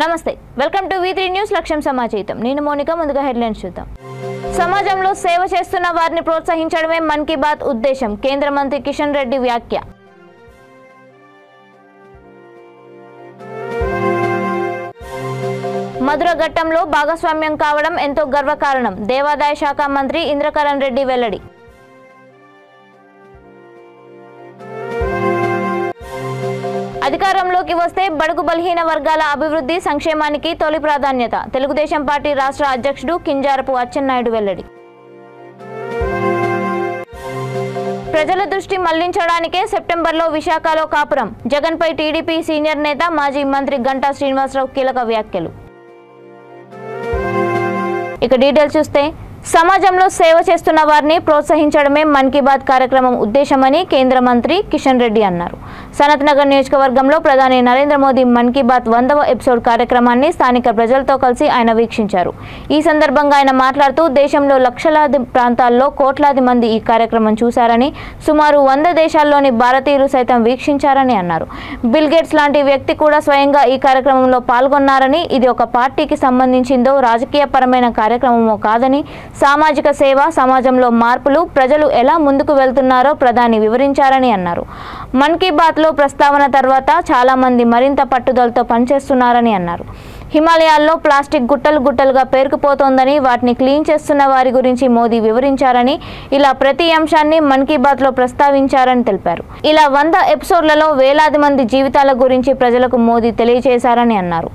నమస్తే welcome to V3 news లక్ష్యం సమాచారం నేను మోనిక ముందుగా హెడ్లైన్స్ చూద్దాం సమాజంలో సేవ చేస్తున్న వారిని ప్రోత్సహించడమే మన్ కీ బాత్ ఉద్దేశం కేంద్ర మంత్రి కిషన్ రెడ్డి వ్యాఖ్య మధుర ఘట్టంలో భాగస్వామ్యం కావడం ఎంతో గర్వకారణం దేవాదాయ శాఖ మంత్రి ఇంద్రకరణ్ రెడ్డి వెల్లడి అధికారంలోకి వస్తే బడుగు బలహీన వర్గాల అభివృద్ధి సంక్షేమానికి తొలి ప్రాధాన్యత తెలుగుదేశం పార్టీ రాష్ట్ర అధ్యక్షుడు కింజారపు అచ్చెన్నాయుడు వెల్లడి ప్రజల దృష్టి మళ్లించడానికే సెప్టెంబర్లో విశాఖలో కాపురం జగన్పై టీడీపీ సీనియర్ నేత మాజీ మంత్రి గంటా శ్రీనివాసరావు కీలక వ్యాఖ్యలు ఇక డీటెయిల్స్ చూస్తే సమాజంలో సేవ చేస్తున్న వారిని ప్రోత్సహించడమే మన్ కీ బాత్ కార్యక్రమం ఉద్దేశమని కేంద్ర మంత్రి కిషన్ రెడ్డి అన్నారు సనత్ నగర్ నియోజకవర్గంలో ప్రధాని నరేంద్ర మోదీ మన్ కీ బాత్ 100వ ఎపిసోడ్ కార్యక్రమాన్ని స్థానిక ప్రజలతో కలిసి ఆయన వీక్షించారు ఈ సందర్భంగా ఆయన మాట్లాడుతూ దేశంలో లక్షలాది ప్రాంతాల్లో కోట్లాది మంది ఈ కార్యక్రమం చూశారని సుమారు 100 దేశాల్లోని భారతీయులు సైతం వీక్షించారని అన్నారు బిల్ గేట్స్ లాంటి వ్యక్తి కూడా స్వయంగా ఈ కార్యక్రమంలో పాల్గొన్నారని ఇది ఒక పార్టీకి సంబంధించిందో రాజకీయపరమైన కార్యక్రమమో కాదని సామాజిక సేవ సమాజంలో మార్పులు ప్రజలు ఎలా ముందుకు వెళ్తున్నారో ప్రధాని వివరించారని అన్నారు మన్ కీ బాత్లో ప్రస్తావన తర్వాత చాలా మంది మరింత పట్టుదలతో పనిచేస్తున్నారని అన్నారు హిమాలయాల్లో ప్లాస్టిక్ గుట్టలు గుట్టలుగా పేరుకుపోతోందని వాటిని క్లీన్ చేస్తున్న వారి గురించి మోదీ వివరించారని ఇలా ప్రతి అంశాన్ని మన్ కీ బాత్లో ప్రస్తావించారని తెలిపారు ఇలా 100 ఎపిసోడ్లలో వేలాది మంది జీవితాల గురించి ప్రజలకు మోదీ తెలియజేశారని అన్నారు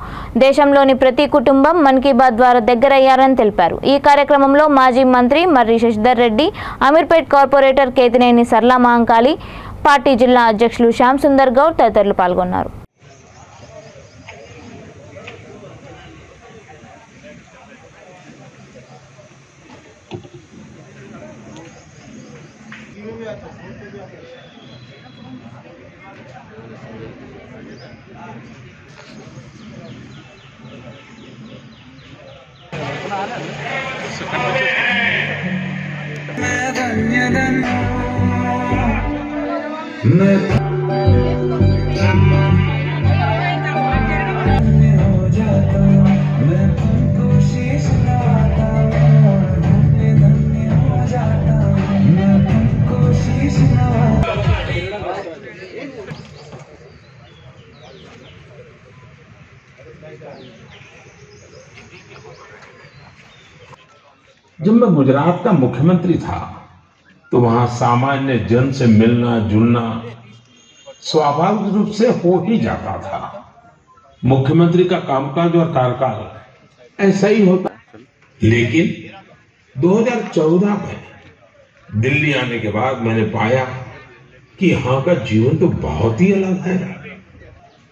దేశంలోని ప్రతి కుటుంబం మన్ కీ బాత్ ద్వారా దగ్గరయ్యారని తెలిపారు ఈ కార్యక్రమంలో మాజీ మంత్రి మర్రి శశిధర్ రెడ్డి అమీర్పేట్ కార్పొరేటర్ కేతినేని సర్లా మహంకాళి పార్టీ జిల్లా అధ్యక్షులు శ్యామ్ సుందర్ గౌడ్ తదితరులు పాల్గొన్నారు जब मैं गुजरात का मुख्यमंत्री था तो वहां सामान्य जन से मिलना जुलना स्वाभाविक रूप से हो ही जाता था मुख्यमंत्री का कामकाज और कार्यकाल ऐसा ही होता लेकिन 2014 में दिल्ली आने के बाद मैंने पाया कि यहाँ का जीवन तो बहुत ही अलग है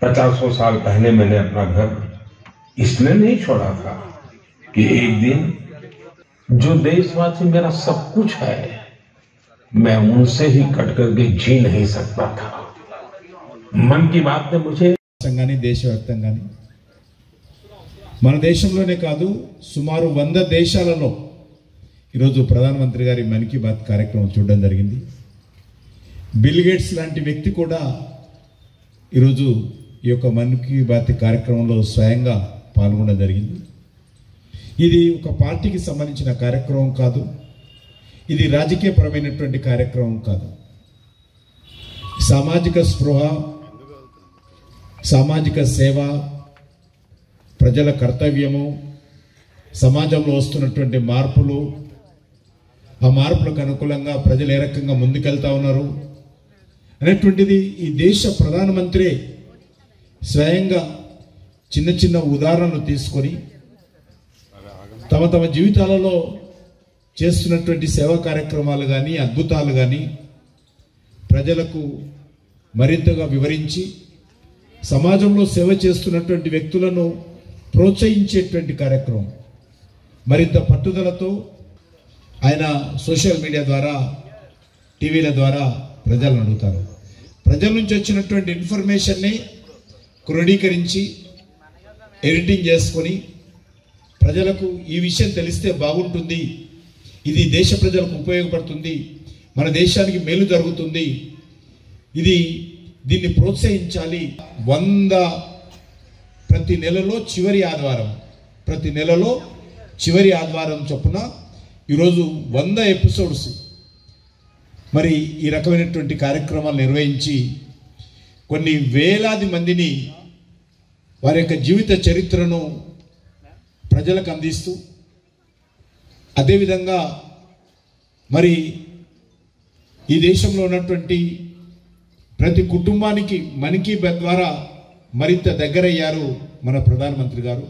50 साल पहले मैंने अपना घर इसलिए नहीं छोड़ा था कि एक दिन जो देशवासी मेरा सब कुछ है मैं उनसे ही कट करके जी नहीं सकता था मन की बात ने मुझे దేశవ్యాప్తంగానే మన దేశంలోనే కాదు సుమారు 100 దేశాలలో ఈరోజు ప్రధానమంత్రి గారి మన్ కీ బాత్ కార్యక్రమం చూడడం జరిగింది బిల్ గేట్స్ లాంటి వ్యక్తి కూడా ఈరోజు ఈ యొక్క మన్ కీ బాత్ కార్యక్రమంలో స్వయంగా పాల్గొనడం జరిగింది ఇది ఒక పార్టీకి సంబంధించిన కార్యక్రమం కాదు ఇది రాజకీయపరమైనటువంటి కార్యక్రమం కాదు సామాజిక స్పృహ సామాజిక సేవ ప్రజల కర్తవ్యము సమాజంలో వస్తున్నటువంటి మార్పులు ఆ మార్పులకు అనుకూలంగా ప్రజలు ఏ రకంగా ముందుకెళ్తా ఉన్నారు అనేటువంటిది ఈ దేశ ప్రధానమంత్రి స్వయంగా చిన్న చిన్న ఉదాహరణలు తీసుకొని తమ తమ జీవితాలలో చేస్తున్నటువంటి సేవా కార్యక్రమాలు కానీ అద్భుతాలు కానీ ప్రజలకు మరింతగా వివరించి సమాజంలో సేవ చేస్తున్నటువంటి వ్యక్తులను ప్రోత్సహించేటువంటి కార్యక్రమం మరింత పట్టుదలతో ఆయన సోషల్ మీడియా ద్వారా టీవీల ద్వారా ప్రజలను అడుగుతారు ప్రజల నుంచి వచ్చినటువంటి ఇన్ఫర్మేషన్ని క్రోడీకరించి ఎడిటింగ్ చేసుకొని ప్రజలకు ఈ విషయం తెలిస్తే బాగుంటుంది ఇది దేశ ప్రజలకు ఉపయోగపడుతుంది మన దేశానికి మేలు జరుగుతుంది దీన్ని ప్రోత్సహించాలి 100 ప్రతి నెలలో చివరి ఆదివారం చొప్పున ఈరోజు 100 ఎపిసోడ్స్ మరి ఈ రకమైనటువంటి కార్యక్రమాలు నిర్వహించి కొన్ని వేలాది మందిని వారి యొక్క జీవిత చరిత్రను ప్రజలకు అందిస్తూ అదేవిధంగా మరి ఈ దేశంలో ఉన్నటువంటి ప్రతి కుటుంబానికి మన్ కీ బాత్ ద్వారా మరింత దగ్గరయ్యారు మన ప్రధానమంత్రి గారు.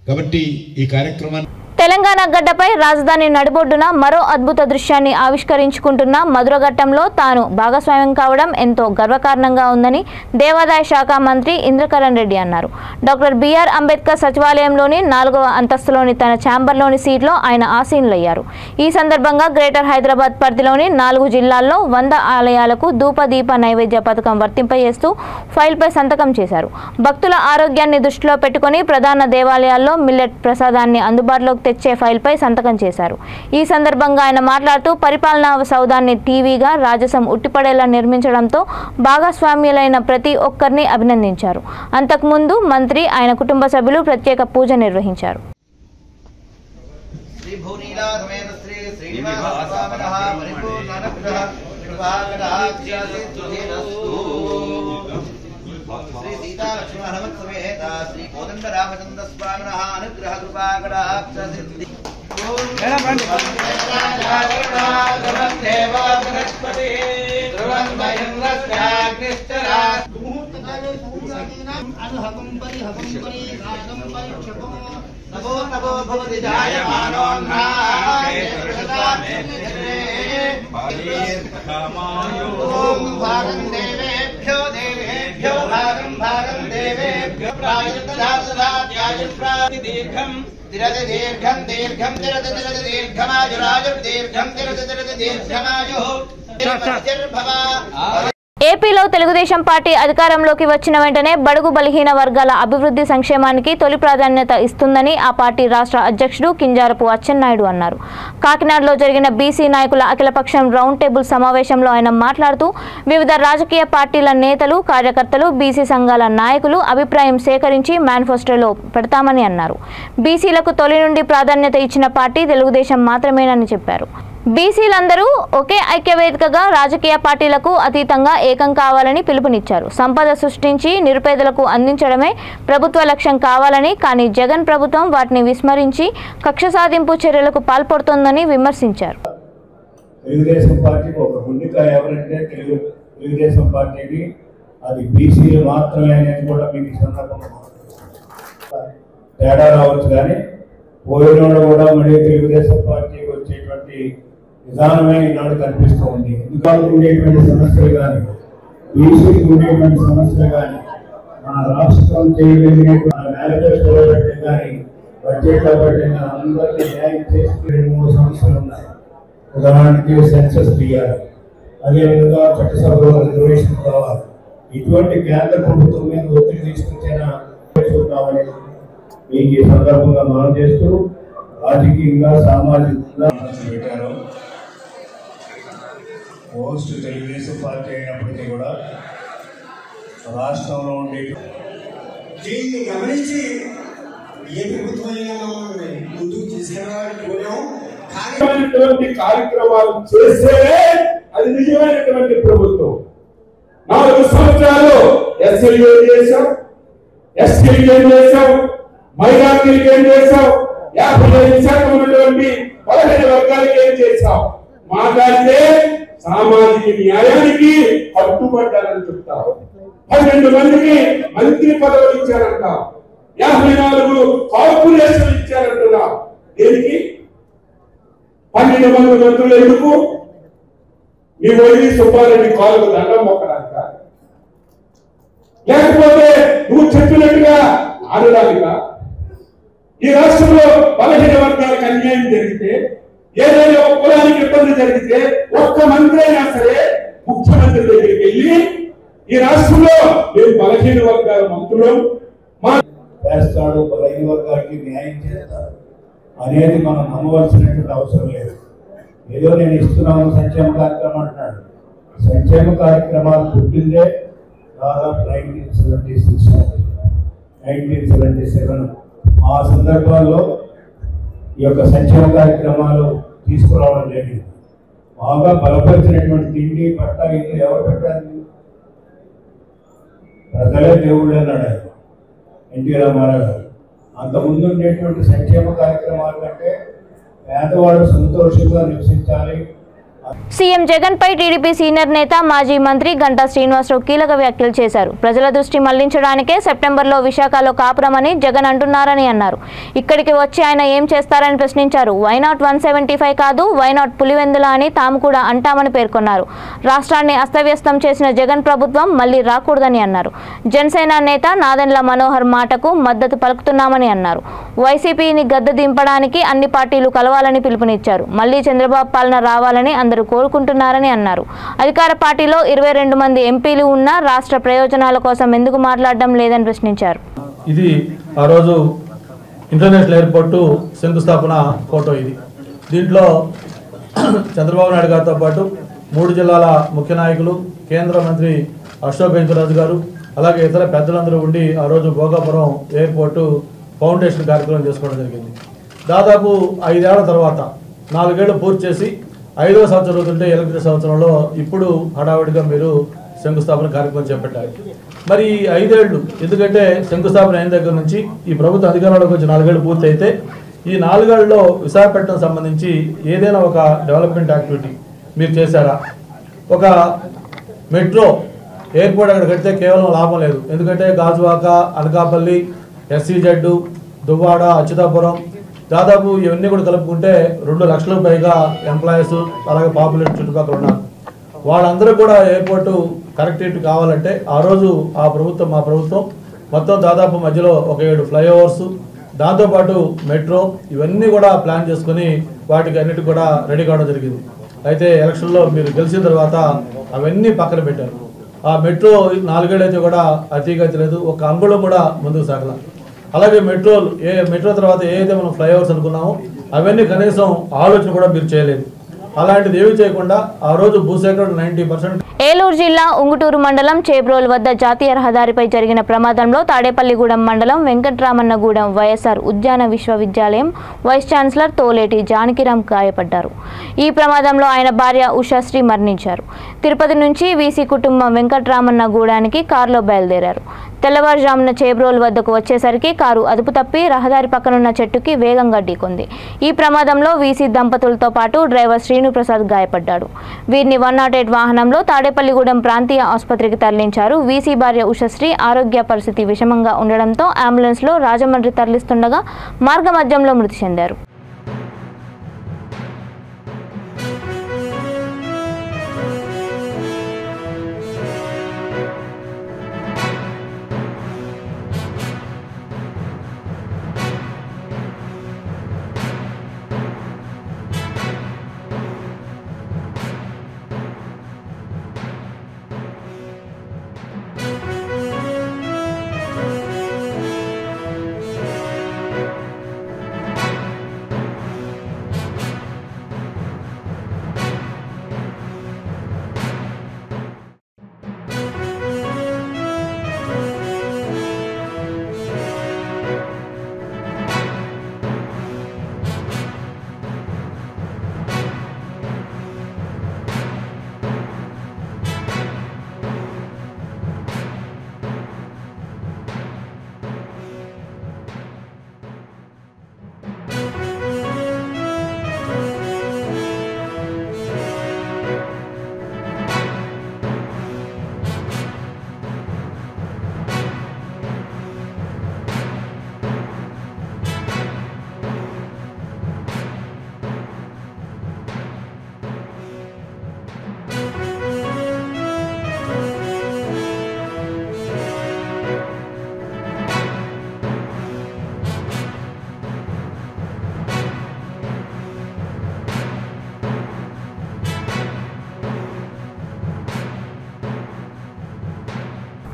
కాబట్టి ఈ కార్యక్రమాన్ని తెలంగాణ గడ్డపై రాజధాని నడిబొడ్డున మరో అద్భుత దృశ్యాన్ని ఆవిష్కరించుకుంటున్న మధురఘట్టంలో తాను భాగస్వామ్యం కావడం ఎంతో గర్వకారణంగా ఉందని దేవాదాయ శాఖ మంత్రి ఇంద్రకరణ్ రెడ్డి అన్నారు. డాక్టర్ బిఆర్ అంబేద్కర్ సచివాలయంలోని 4వ అంతస్తులోని తన ఛాంబర్లోని సీట్లో ఆయన ఆసీనులయ్యారు. ఈ సందర్భంగా గ్రేటర్ హైదరాబాద్ పరిధిలోని 4 జిల్లాల్లో 100 ఆలయాలకు ధూపదీప నైవేద్య పథకం వర్తింపజేస్తూ ఫైల్పై సంతకం చేశారు. భక్తుల ఆరోగ్యాన్ని దృష్టిలో పెట్టుకుని ప్రధాన దేవాలయాల్లో మిల్లెట్ ప్రసాదాన్ని అందుబాటులోకి తెచ్చే ఫైల్పై సంతకం చేశారు. ఈ సందర్భంగా ఆయన మాట్లాడుతూ పరిపాలనా సౌధాన్ని టీవీగా రాజసం ఉట్టిపడేలా నిర్మించడంతో భాగస్వామ్యులైన ప్రతి ఒక్కరిని అభినందించారు. అంతకుముందు మంత్రి ఆయన కుటుంబ సభ్యులు ప్రత్యేక పూజ నిర్వహించారు. श्री सीता लक्ष्मण हनुमत समेत श्री कोदंड रामचंद्र स्वामिनः अनुग्रह कृपा कटाक्ष सिद्धि नमो नमो भवति भागं देवेभ्यो देवेभ्यो भागं देवेभ्यो प्रायुर्दीर्घं तिरति दीर्घं दीर्घं तिरति दीर्घमायुरायुर् दीर्घं तिरति दीर्घमायुः ఏపీలో తెలుగుదేశం పార్టీ అధికారంలోకి వచ్చిన వెంటనే బడుగు బలహీన వర్గాల అభివృద్ధి సంక్షేమానికి తొలి ప్రాధాన్యత ఇస్తుందని ఆ పార్టీ రాష్ట్ర అధ్యక్షుడు కింజారపు అచ్చెన్నాయుడు అన్నారు. కాకినాడలో జరిగిన బీసీ నాయకుల అఖిలపక్షం రౌండ్ టేబుల్ సమావేశంలో ఆయన మాట్లాడుతూ వివిధ రాజకీయ పార్టీల నేతలు, కార్యకర్తలు, బీసీ సంఘాల నాయకులు అభిప్రాయం సేకరించి మేనిఫెస్టోలో పెడతామని అన్నారు. బీసీలకు తొలి నుండి ప్రాధాన్యత ఇచ్చిన పార్టీ తెలుగుదేశం మాత్రమేనని చెప్పారు. బీసీలందరూ ఒకే ఐక్యవేదికగా రాజకీయ పార్టీలకు అతీతంగా ఏకం కావాలని పిలుపునిచ్చారు. సంపద సృష్టించి నిరుపేదలకు అందించడమే ప్రభుత్వ లక్ష్యం కావాలని, కానీ జగన్ ప్రభుత్వం వాటిని విస్మరించి కక్ష సాధింపు చర్యలకు పాల్పడుతోందని విమర్శించారు. తెలుగుదేశం పార్టీకి ఒక గుండిక ఎవరంటే తెలుగుదేశం పార్టీకి అది బీసీలు మాత్రమే అనేది కూడా మీకు సందర్భంగా తేడా రావచ్చు. కానీ పోయినోడు కూడా మళ్ళీ తెలుగుదేశం పార్టీకి వచ్చేటువంటి విధానమే ఈనాడు కనిపిస్తూ ఉంది. ఎందుకంటే ఉండేటువంటి సమస్యలు కానీ, బీసీకి ఉండేటువంటి సమస్యలు కానీ, మన రాష్ట్రం చేయగలిగినటువంటి మేనిఫెస్టోలో పెట్టే కానీ, బడ్జెట్లో పెట్టే కానీ అందరికీ న్యాయం చేసి 2-3 సమస్యలు ఉన్నాయి. ఉదాహరణకి సెన్సస్ తీయాలి, అదేవిధంగా చట్టసభలో రిజర్వేషన్ కావాలి. ఇటువంటి కేంద్ర ప్రభుత్వం మీద ఒత్తిడి తీసుకొచ్చేనా చూద్దామని మీకు ఈ సందర్భంగా మనం చేస్తూ రాజకీయంగా సామాజికంగా పెట్టారు. పోస్ట్ తెలుగుదేశం పార్టీ అయినప్పటికీ కూడా రాష్ట్రంలో ఉండే దీన్ని గమనించి ఏ ప్రభుత్వమైనా ముందుకు తీసుకెళ్ళాలని కార్యక్రమాలు చేస్తే అది నిజమైనటువంటి ప్రభుత్వం. 4 సంవత్సరాలు ఎస్సీలు ఏం చేశాం, ఎస్టీలు ఏం చేశాం, మైనార్టీలకు ఏం చేశాం, 55% ఉన్నటువంటి 15 వర్గాలకు ఏం చేశాం. మాట్లాడితే సామాజిక న్యాయానికి పట్టుబడ్డారని చెప్తారు. 12 మందికి మంత్రి పదవులు ఇచ్చారంట, 54 కార్పొరేషన్లు ఇచ్చారంటున్నా. దేనికి 12 మంది మంత్రులు ఎందుకు? మీ వైవి సుబ్బారెడ్డి కాలుకు దండం మొక్కడానిక, లేకపోతే నువ్వు చెప్పినట్టుగా ఆడడానిక? ఈ రాష్ట్రంలో బలహీన వర్గాలకు అన్యాయం జరిగితే, ఏదైనా ఒక కులానికి ఇబ్బంది జరిగితే ఒక్క మంత్రి అయినా సరే ముఖ్యమంత్రి దగ్గరికి వెళ్ళి ఈ రాష్ట్రంలో మేము బలహీన వర్గాల మంత్రులు చేస్తాడు, బలహీన వర్గాలకి న్యాయం చేస్తాడు అనేది మనం నమ్మవలసినటువంటి అవసరం లేదు. ఏదో నేను ఇస్తున్నాను సంక్షేమ కార్యక్రమం అంటున్నాడు. సంక్షేమ కార్యక్రమాలు పుట్టిందే దాదాపు 1976 1977 ఆ సందర్భాల్లో ఈ యొక్క సంక్షేమ కార్యక్రమాలు తీసుకురావడం జరిగింది. బాగా బలపరిచినటువంటి తిండి పట్ట ఇల్లు ఎవరు పెట్టారు? ప్రజలే దేవుళ్ళు అన్నాడు ఎన్టీ రామారావు గారు. అంతకుముందు ఉండేటువంటి సంక్షేమ కార్యక్రమాల కంటే పేదవాడు సంతోషంగా నివసించాలి. సీఎం జగన్ పై టీడీపీ సీనియర్ నేత మాజీ మంత్రి గంటా శ్రీనివాసరావు కీలక వ్యాఖ్యలు చేశారు. ప్రజల దృష్టి మళ్లించడానికే సెప్టెంబర్లో విశాఖలో కాపురమని జగన్ అంటున్నారని అన్నారు. ఇక్కడికి వచ్చి ఆయన ఏం చేస్తారని ప్రశ్నించారు. వైనాట్ 175 కాదు, వైనాట్ పులివెందుల అని తాము కూడా అంటామని పేర్కొన్నారు. రాష్ట్రాన్ని అస్తవ్యస్తం చేసిన జగన్ ప్రభుత్వం మళ్లీ రాకూడదని అన్నారు. జనసేన నేత నాదెండ్ల మనోహర్ మాటకు మద్దతు పలుకుతున్నామని అన్నారు. వైసీపీని గద్దె దింపడానికి అన్ని పార్టీలు కలవాలని పిలుపునిచ్చారు. మళ్లీ చంద్రబాబు పాలన రావాలని అందరూ కోరుకుంటున్నారని అన్నారు. అధికార పార్టీలో 22 మంది ఎంపీలు ఉన్నా రాష్ట్ర ప్రయోజనాల కోసం ఎందుకు మాట్లాడడం లేదని ప్రశ్నించారు. ఇది ఆ రోజు ఇంటర్నేషనల్ ఎయిర్పోర్టు శంకుస్థాపన ఫోటో. ఇది దీంట్లో చంద్రబాబు నాయుడు గారితో పాటు 3 జిల్లాల ముఖ్య నాయకులు, కేంద్ర మంత్రి అశోక్ గజపతిరాజు గారు, అలాగే ఇతర పెద్దలందరూ ఉండి ఆ రోజు భోగాపురం ఎయిర్పోర్టు ఫౌండేషన్ కార్యక్రమం చేసుకోవడం జరిగింది. దాదాపు 5 ఏళ్ల తర్వాత 4 ఏళ్లు పూర్తి చేసి 5వ సంవత్సరం అవుతుంటే ఎలక్ట్రిక్ సంవత్సరంలో ఇప్పుడు హడావుడిగా మీరు శంకుస్థాపన కార్యక్రమం చేపట్టారు. మరి 5 ఏళ్ళు, ఎందుకంటే శంకుస్థాపన అయిన దగ్గర నుంచి ఈ ప్రభుత్వ అధికారంలోకి వచ్చి 4 ఏళ్ళు పూర్తి అయితే ఈ 4 ఏళ్లలో విశాఖపట్నం సంబంధించి ఏదైనా ఒక డెవలప్మెంట్ యాక్టివిటీ మీరు చేశారా? ఒక మెట్రో ఎయిర్పోర్ట్ అక్కడ కడితే కేవలం లాభం లేదు. ఎందుకంటే గాజువాక, అనకాపల్లి, SEZ, దువ్వాడ, అచ్యుతాపురం దాదాపు ఇవన్నీ కూడా కలుపుకుంటే 2 లక్షలకు పైగా ఎంప్లాయీస్, అలాగే పాపులేషన్ చుట్టుపక్కల ఉన్నారు. వాళ్ళందరూ కూడా ఎయిర్పోర్టు కనెక్టివిటీ కావాలంటే ఆ రోజు మా ప్రభుత్వం మొత్తం దాదాపు మధ్యలో ఒక 7 ఫ్లైఓవర్స్, దాంతోపాటు మెట్రో ఇవన్నీ కూడా ప్లాన్ చేసుకుని వాటికి అన్నిటి కూడా రెడీ కావడం జరిగింది. అయితే ఎలక్షన్లో మీరు గెలిచిన తర్వాత అవన్నీ పక్కన పెట్టారు. ఆ మెట్రో 4 ఏళ్ళు అయితే కూడా అతిగతి లేదు, ఒక అంగుళం కూడా ముందుకు సాగల. అలాగే మెట్రో తర్వాత ఏదైతే మనం ఫ్లైఓవర్స్ అనుకున్నామో అవన్నీ కనీసం ఆలోచన కూడా మీరు చేయలేదు. అలాంటిది ఏమీ చేయకుండా ఆ రోజు భూసేకరణ 90%. ఏలూరు జిల్లా ఉంగుటూరు మండలం చేబ్రోల్ వద్ద జాతీయ రహదారిపై జరిగిన ప్రమాదంలో తాడేపల్లిగూడెం మండలం వెంకట్రామన్నగూడెం వైఎస్ఆర్ ఉద్యాన విశ్వవిద్యాలయం వైస్ ఛాన్సలర్ తోలేటి జానకిరామ్ గాయపడ్డారు. ఈ ప్రమాదంలో ఆయన భార్య ఉషాశ్రీ మరణించారు. తిరుపతి నుంచి వీసీ కుటుంబం వెంకట్రామన్నగూడానికి కారులో బయలుదేరారు. తెల్లవారుజామున చేబ్రోల్ వద్దకు వచ్చేసరికి కారు అదుపు తప్పి రహదారి పక్కనున్న చెట్టుకి వేగంగా ఢీకొంది. ఈ ప్రమాదంలో వీసీ దంపతులతో పాటు డ్రైవర్ శ్రీనుప్రసాద్ గాయపడ్డాడు. వీరిని 108 వాహనంలో తాడేపల్లిగూడెం ప్రాంతీయ ఆసుపత్రికి తరలించారు. వీసీ భార్య ఉషశ్రీ ఆరోగ్య పరిస్థితి విషమంగా ఉండడంతో అంబులెన్స్లో రాజమండ్రి తరలిస్తుండగా మార్గమధ్యంలో మృతి చెందారు.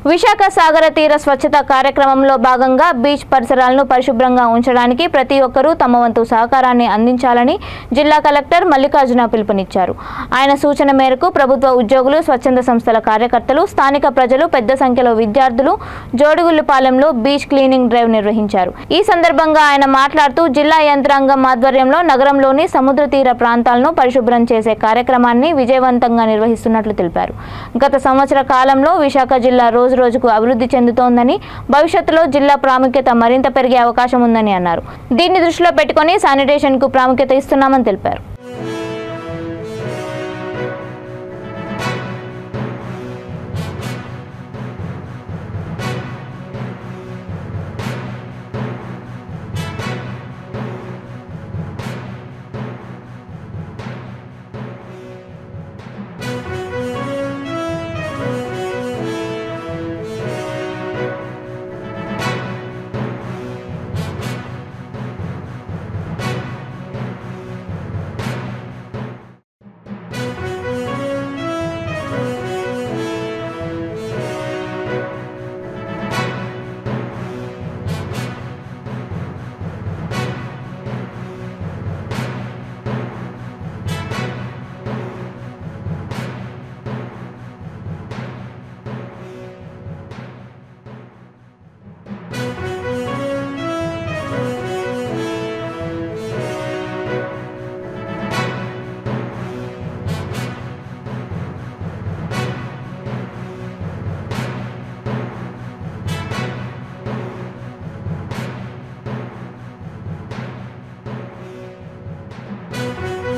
విశాఖ సాగర తీర స్వచ్ఛత కార్యక్రమంలో భాగంగా బీచ్ పరిసరాలను పరిశుభ్రంగా ఉంచడానికి ప్రతి ఒక్కరూ తమ వంతు సహకారాన్ని అందించాలని జిల్లా కలెక్టర్ మల్లికార్జున పిలుపునిచ్చారు. ఆయన సూచన మేరకు ప్రభుత్వ ఉద్యోగులు, స్వచ్ఛంద సంస్థల కార్యకర్తలు, స్థానిక ప్రజలు పెద్ద సంఖ్యలో విద్యార్థులు జోడుగుళ్లపాలెంలో బీచ్ క్లీనింగ్ డ్రైవ్ నిర్వహించారు. ఈ సందర్భంగా ఆయన మాట్లాడుతూ జిల్లా యంత్రాంగం ఆధ్వర్యంలో నగరంలోని సముద్ర తీర ప్రాంతాలను పరిశుభ్రం చేసే కార్యక్రమాన్ని విజయవంతంగా నిర్వహిస్తున్నట్లు తెలిపారు. గత సంవత్సర కాలంలో విశాఖ జిల్లా రోజుకు అభివృద్ధి చెందుతోందని, భవిష్యత్తులో జిల్లా ప్రాముఖ్యత మరింత పెరిగే అవకాశం ఉందని అన్నారు. దీన్ని దృష్టిలో పెట్టుకుని శానిటేషన్ కు ప్రాముఖ్యత ఇస్తున్నామని తెలిపారు.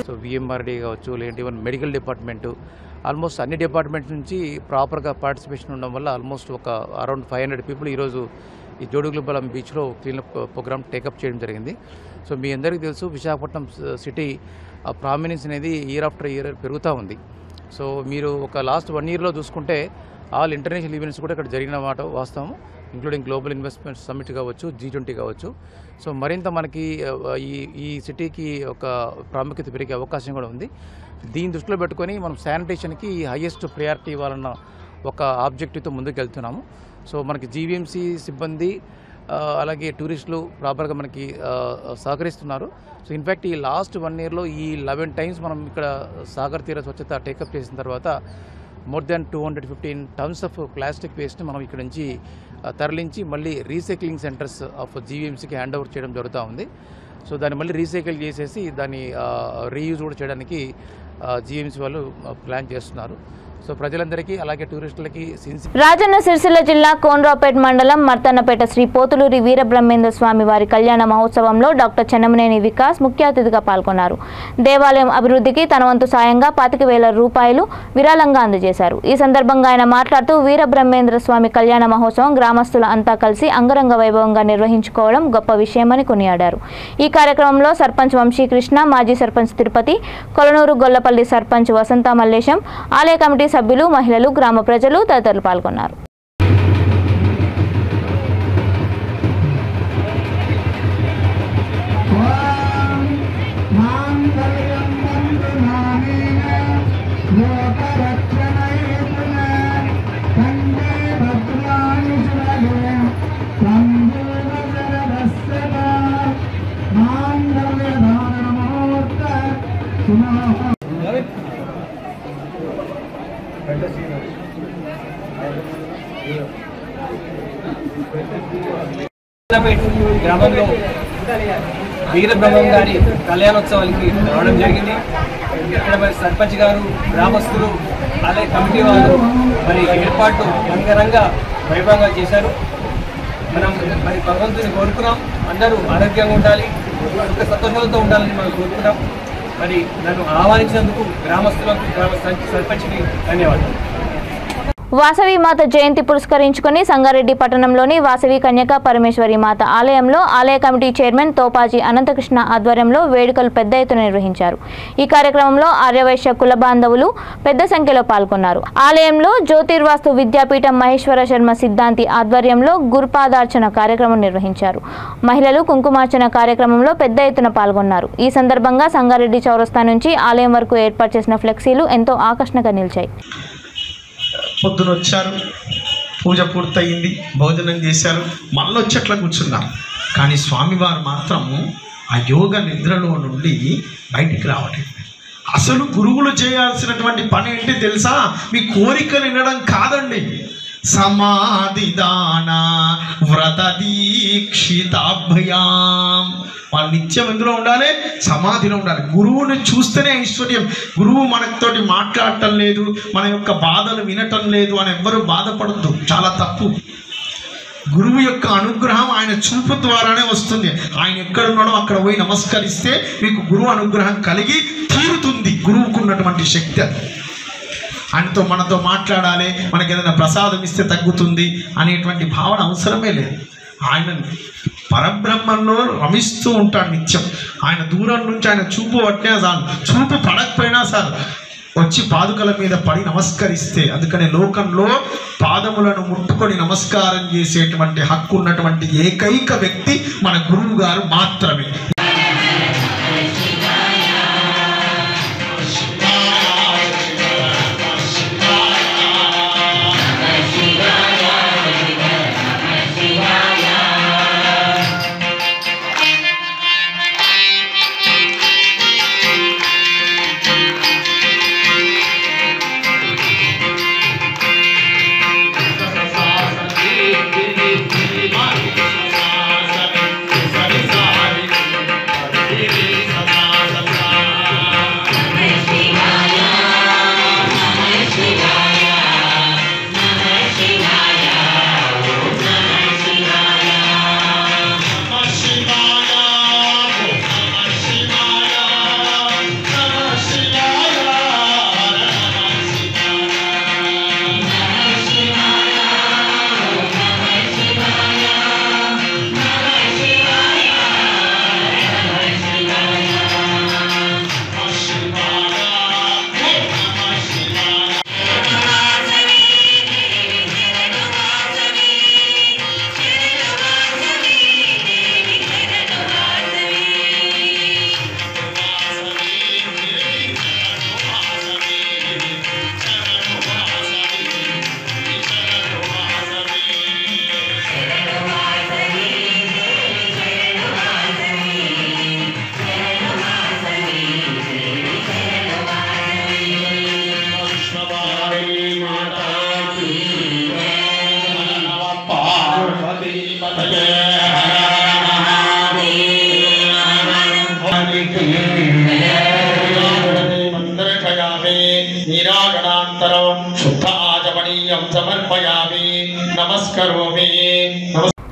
సో విఎంఆర్డీ కావచ్చు, లేదంటే ఈవెన్ మెడికల్ డిపార్ట్మెంటు, ఆల్మోస్ట్ అన్ని డిపార్ట్మెంట్స్ నుంచి ప్రాపర్గా పార్టిసిపేషన్ ఉండడం వల్ల ఆల్మోస్ట్ ఒక అరౌండ్ 500 పీపుల్ ఈరోజు ఈ జోడుగులపాలెం బీచ్లో క్లీనప్ ప్రోగ్రామ్ టేకప్ చేయడం జరిగింది. సో మీ అందరికీ తెలుసు, విశాఖపట్నం సిటీ ప్రామినెన్స్ అనేది ఇయర్ ఆఫ్టర్ ఇయర్ పెరుగుతూ ఉంది. సో మీరు ఒక లాస్ట్ 1 yearలో చూసుకుంటే ఆల్ ఇంటర్నేషనల్ ఈవెంట్స్ కూడా ఇక్కడ జరిగిన మాట వాస్తవం, ఇంక్లూడింగ్ గ్లోబల్ ఇన్వెస్ట్మెంట్ సమ్మిట్ కావచ్చు, G20 కావచ్చు. సో మరింత మనకి ఈ సిటీకి ఒక ప్రాముఖ్యత పెరిగే అవకాశం కూడా ఉంది. దీన్ని దృష్టిలో పెట్టుకొని మనం శానిటేషన్కి హైయెస్ట్ ప్రయారిటీ ఇవ్వాలన్న ఒక ఆబ్జెక్టివ్తో ముందుకు వెళ్తున్నాము. సో మనకి జీవీఎంసీ సిబ్బంది అలాగే టూరిస్టులు ప్రాపర్గా మనకి సహకరిస్తున్నారు. సో ఇన్ఫ్యాక్ట్ ఈ లాస్ట్ 1 yearలో ఈ 11 times మనం ఇక్కడ సాగర్ తీర స్వచ్ఛత టేకప్ చేసిన తర్వాత more than 215 tons of plastic వేస్ట్ని మనం ఇక్కడ నుంచి తరలించి మళ్ళీ రీసైక్లింగ్ సెంటర్స్ ఆఫ్ జీవీఎంసీకి హ్యాండ్ ఓవర్ చేయడం జరుగుతూ ఉంది. సో దాన్ని మళ్ళీ రీసైకిల్ చేసేసి దాన్ని రీయూజ్ కూడా చేయడానికి జీవీఎంసీ వాళ్ళు ప్లాన్ చేస్తున్నారు. సో ప్రజలందరికీ అలాగే టూరిస్టులకి రాజన్న సిరిసిల్ల జిల్లా కోనరావుపేట మండలం మర్తన్నపేట శ్రీ పోతులూరి వీరబ్రహ్మేంద్ర స్వామి వారి కళ్యాణ మహోత్సవంలో డాక్టర్ చెన్నమనేని వికాస్ ముఖ్య అతిథిగా పాల్గొన్నారు. దేవాలయం అభివృద్ధికి తన వంతు సాయంగా 25,000 రూపాయలు విరాళంగా అందజేశారు. ఈ సందర్భంగా ఆయన మాట్లాడుతూ వీరబ్రహ్మేంద్ర స్వామి కళ్యాణ మహోత్సవం గ్రామస్తులు అంతా కలిసి అంగరంగ వైభవంగా నిర్వహించుకోవడం గొప్ప విషయమని కొనియాడారు. ఈ కార్యక్రమంలో సర్పంచ్ వంశీకృష్ణ, మాజీ సర్పంచ్ తిరుపతి, కొలనూరు గొల్లపల్లి సర్పంచ్ వసంత మల్లేశం, ఆలయ కమిటీ సభ్యులు, మహిళలు, గ్రామ ప్రజలు తదితరులు పాల్గొన్నారు. గ్రామంలో వీరబ్రహ్మం గారి కళ్యాణోత్సవానికి రావడం జరిగింది. ఇక్కడ మరి సర్పంచ్ గారు, గ్రామస్తులు, అలాగే కమిటీ వాళ్ళు మరి ఏర్పాటు అంగరంగ వైభవంగా చేశారు. మనం మరి భగవంతుని కోరుకున్నాం, అందరూ ఆరోగ్యంగా ఉండాలి, సుఖ సంతోషాలతో ఉండాలని మనం కోరుకున్నాం. మరి నన్ను ఆహ్వానించినందుకు గ్రామస్తులకు, సర్పంచ్కి ధన్యవాదాలు. వాసవి మాత జయంతి పురస్కరించుకుని సంగారెడ్డి పట్టణంలోని వాసవి కన్యకా పరమేశ్వరి మాత ఆలయంలో ఆలయ కమిటీ చైర్మన్ తోపాజీ అనంతకృష్ణ ఆధ్వర్యంలో వేడుకలు పెద్ద ఎత్తున నిర్వహించారు. ఈ కార్యక్రమంలో ఆర్యవైశ్య కుల బాంధవులు పెద్ద సంఖ్యలో పాల్గొన్నారు. ఆలయంలో జ్యోతిర్వాస్తు విద్యాపీఠం మహేశ్వర శర్మ సిద్ధాంతి ఆధ్వర్యంలో గురుపాదార్చన కార్యక్రమం నిర్వహించారు. మహిళలు కుంకుమార్చన కార్యక్రమంలో పెద్ద ఎత్తున పాల్గొన్నారు. ఈ సందర్భంగా సంగారెడ్డి చౌరస్తా నుంచి ఆలయం వరకు ఏర్పాటు చేసిన ఫ్లెక్సీలు ఎంతో ఆకర్షణగా నిలిచాయి. పొద్దున వచ్చారు, పూజ పూర్తయింది, భోజనం చేశారు, మళ్ళీ వచ్చి అట్లా కూర్చున్నారు. కానీ స్వామివారు మాత్రము ఆ యోగ నిద్రలో నుండి బయటికి రావట్లేదు. అసలు గురువులు చేయాల్సినటువంటి పని ఏంటి తెలుసా? మీ కోరికలు వినడం కాదండి. సమాధిదాన వ్రత దీక్షితాభ్యాం. వాళ్ళు నిత్యం ఎందులో ఉండాలి? సమాధిలో ఉండాలి. గురువుని చూస్తేనే ఐశ్వర్యం. గురువు మనతోటి మాట్లాడటం లేదు, మన యొక్క బాధలు వినటం లేదు అని ఎవ్వరూ బాధపడద్దు, చాలా తప్పు. గురువు యొక్క అనుగ్రహం ఆయన చూపు ద్వారానే వస్తుంది. ఆయన ఎక్కడున్నాడో అక్కడ పోయి నమస్కరిస్తే మీకు గురువు అనుగ్రహం కలిగి తీరుతుంది. గురువుకు ఉన్నటువంటి శక్తి అది. ఆయనతో మనతో మాట్లాడాలి, మనకి ఏదైనా ప్రసాదం ఇస్తే తగ్గుతుంది అనేటువంటి భావన అవసరమే లేదు. ఆయన పరబ్రహ్మంలో రమిస్తూ ఉంటాడు నిత్యం. ఆయన దూరం నుంచి ఆయన చూపు పట్టినా చాలు, చూపు పడకపోయినా చాలు, వచ్చి పాదుకల మీద పడి నమస్కరిస్తే. అందుకనే లోకంలో పాదములను ముట్టుకొని నమస్కారం చేసేటువంటి హక్కు ఉన్నటువంటి ఏకైక వ్యక్తి మన గురువు గారు మాత్రమే.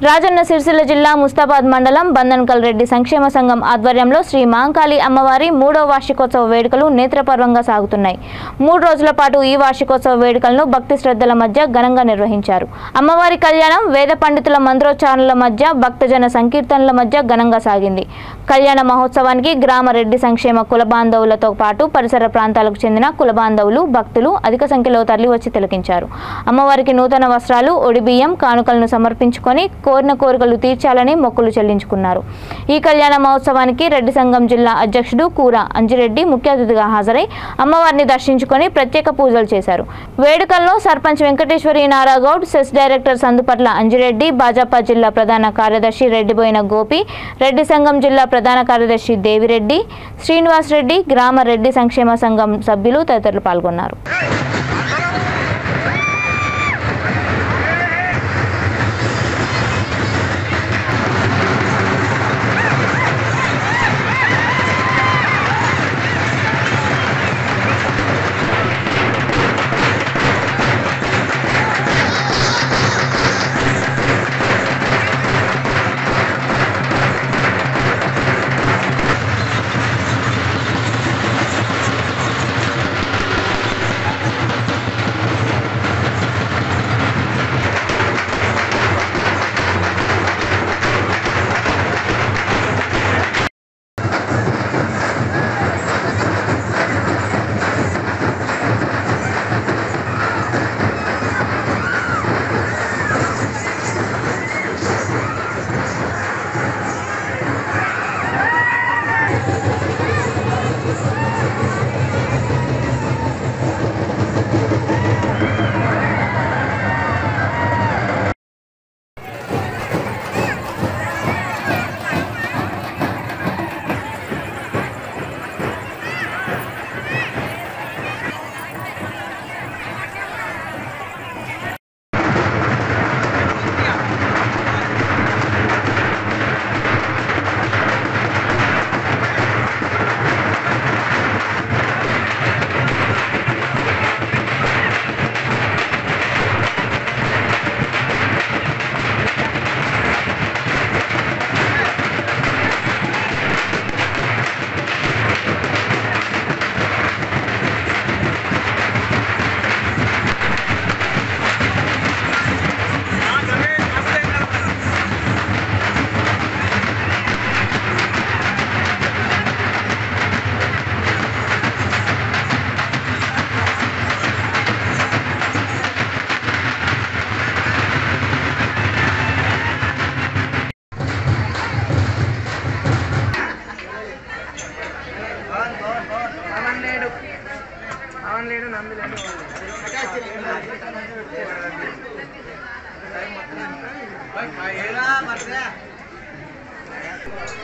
రాజన్న సిరిసిల్ల జిల్లా ముస్తాబాద్ మండలం బంధన్కల్ రెడ్డి సంక్షేమ సంఘం ఆధ్వర్యంలో శ్రీ మహంకాళి అమ్మవారి 3వ వార్షికోత్సవ వేడుకలు నేత్రపర్వంగా సాగుతున్నాయి. 3 రోజుల పాటు ఈ వార్షికోత్సవ వేడుకలను భక్తి శ్రద్ధల మధ్య ఘనంగా నిర్వహించారు. అమ్మవారి కళ్యాణం వేద పండితుల మంత్రోచ్చారణల మధ్య భక్తజన సంకీర్తనల మధ్య ఘనంగా సాగింది. కళ్యాణ మహోత్సవానికి గ్రామ రెడ్డి సంక్షేమ కుల బాంధవులతో పాటు పరిసర ప్రాంతాలకు చెందిన కుల బాంధవులు భక్తులు అధిక సంఖ్యలో తరలివచ్చి తిలకించారు. అమ్మవారికి నూతన వస్త్రాలు, ఒడిబియ్యం, కానుకలను సమర్పించుకొని కోరిన కోరికలు తీర్చాలని మొక్కులు చెల్లించుకున్నారు. ఈ కళ్యాణ మహోత్సవానికి రెడ్డి సంఘం జిల్లా అధ్యక్షుడు కూర అంజిరెడ్డి ముఖ్య అతిథిగా హాజరై అమ్మవారిని దర్శించుకొని ప్రత్యేక పూజలు చేశారు. వేడుకల్లో సర్పంచ్ వెంకటేశ్వరి నారాగౌడ్, సెస్ డైరెక్టర్ సందుపట్ల అంజిరెడ్డి, భాజపా జిల్లా ప్రధాన కార్యదర్శి రెడ్డిబోయిన గోపి, రెడ్డి సంఘం జిల్లా ప్రధాన కార్యదర్శి దేవిరెడ్డి, శ్రీనివాస్ రెడ్డి, గ్రామ రెడ్డి సంక్షేమ సంఘం సభ్యులు తదితరులు పాల్గొన్నారు.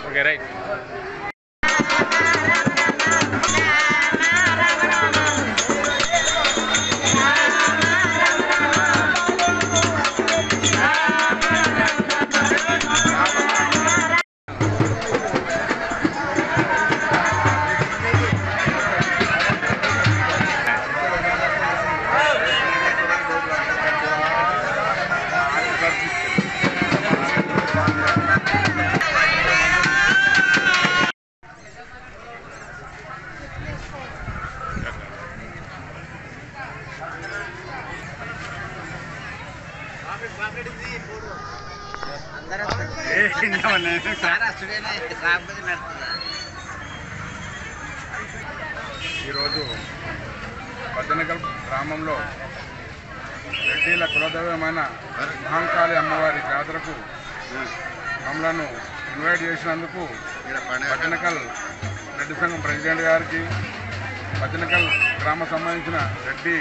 Okay right. ఈరోజు పద్దెనకల్ గ్రామంలో రెడ్డిల కులదైవమైన మహంకాళి అమ్మవారి జాతరకు మమ్మలను ఇన్వైట్ చేసినందుకు పద్దెనకల్ రెడ్డి సంఘం ప్రెసిడెంట్ గారికి, పద్దెనకల్ గ్రామ సంబంధించిన రెడ్డి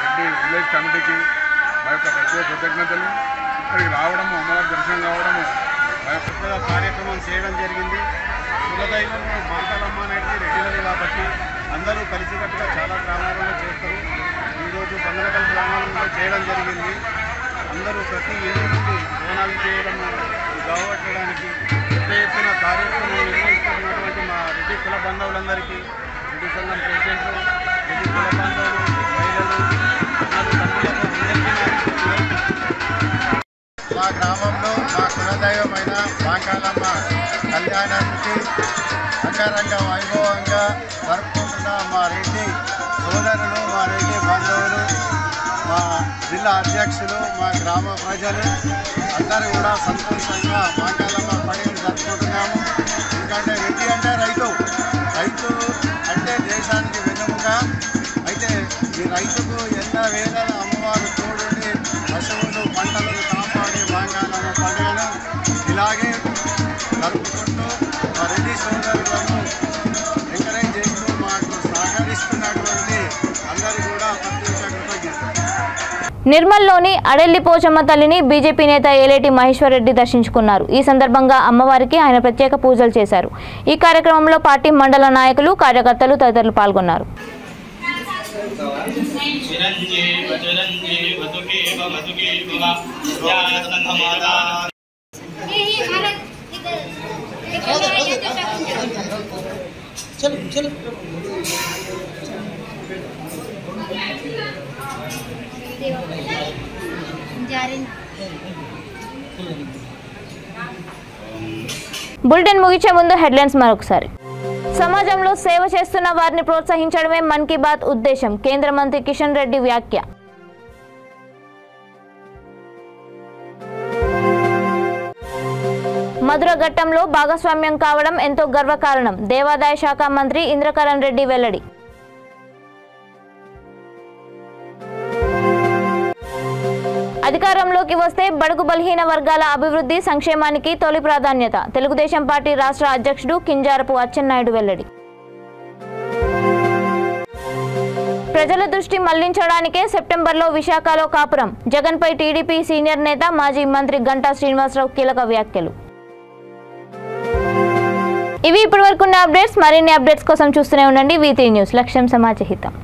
రెడ్డి విలేజ్ కమిటీకి మా యొక్క ప్రత్యేక కృతజ్ఞతలు. ఇక్కడికి రావడము, అమ్మవారి దర్శనం కావడము, మా యొక్క కార్యక్రమం చేయడం జరిగింది. కులదైవం మహంకాళమ్మ అనేది రెడ్డిలది కాబట్టి అందరూ కలిసికట్టుగా చాలా గ్రామాలలో చేస్తారు. ఈరోజు పద్దెనకల్ గ్రామాలలో చేయడం జరిగింది. అందరూ ప్రతి ఇంటి నుండి బోనాలు చేయడం గౌరవించడానికి పెద్ద ఎత్తున కార్యక్రమం నిర్వహిస్తున్నటువంటి మా రెడ్డి కుల బంధువులందరికీ, రెడ్డి సంఘం ప్రెసిడెంట్, రెడ్డి కుల బంధువులు, మహిళలు, మా గ్రామంలో మా కులదైవమైన మహంకాళమ్మ కళ్యాణానికి అంగరంగ వైభవంగా జరుపుకుంటున్న మా రెడ్డి సోదరులు, మా రెడ్డి బంధువులు, మా జిల్లా అధ్యక్షులు, మా గ్రామ ప్రజలు అందరూ కూడా సంతోషంగా మహంకాళమ్మ పండుగను జరుపుకుంటున్నాము. ఎందుకంటే రెడ్డి అంటే రైతు అంటే దేశానికి వెన్నెముక. అయితే ఈ రైతుకు ఎన్న వేళ అమ్మవారు తోడుండి పశువులు పంటలను కాపాడి మహంకాళమ్మ పండుగను ఇలాగే జరుపుకుంటూ మా రెడ్డి సోదరులను ఎంకరేజ్ చేస్తూ మాకు సహకరిస్తున్నటువంటి అందరూ కూడా ప్రత్యేక కృతజ్ఞతలు. నిర్మల్లోని అడెల్లి పోచమ్మ తల్లిని బీజేపీ నేత ఏలేటి మహేశ్వర్ రెడ్డి దర్శించుకున్నారు. ఈ సందర్భంగా అమ్మవారికి ఆయన ప్రత్యేక పూజలు చేశారు. ఈ కార్యక్రమంలో పార్టీ మండల నాయకులు, కార్యకర్తలు తదితరులు పాల్గొన్నారు. బులెటిన్ ముగించే ముందు హెడ్లైన్స్ మరొకసారి. సమాజంలో సేవ చేస్తున్న వారిని ప్రోత్సహించడమే మన్ కీ బాత్ ఉద్దేశం, కేంద్ర మంత్రి కిషన్ రెడ్డి వ్యాఖ్య. మధుర ఘట్టంలో భాగస్వామ్యం కావడం ఎంతో గర్వకారణం, దేవాదాయ శాఖ మంత్రి ఇంద్రకరణ్ రెడ్డి వెల్లడి. అధికారంలోకి వస్తే బడుగు బలహీన వర్గాల అభివృద్ధి సంక్షేమానికి తొలి ప్రాధాన్యత, తెలుగుదేశం పార్టీ రాష్ట్ర అధ్యక్షుడు కింజారపు అచ్చెన్నాయుడు వెల్లడి. ప్రజల దృష్టి మళ్లించడానికే సెప్టెంబర్లో విశాఖలో కాపురం, జగన్పై టీడీపీ సీనియర్ నేత మాజీ మంత్రి గంటా శ్రీనివాసరావు కీలక వ్యాఖ్యలు. ఇవి ఇప్పటివరకున్న అప్డేట్స్. మరిన్ని అప్డేట్స్ కోసం చూస్తూనే ఉండండి V3 న్యూస్. లక్ష్యం సమాజహితం.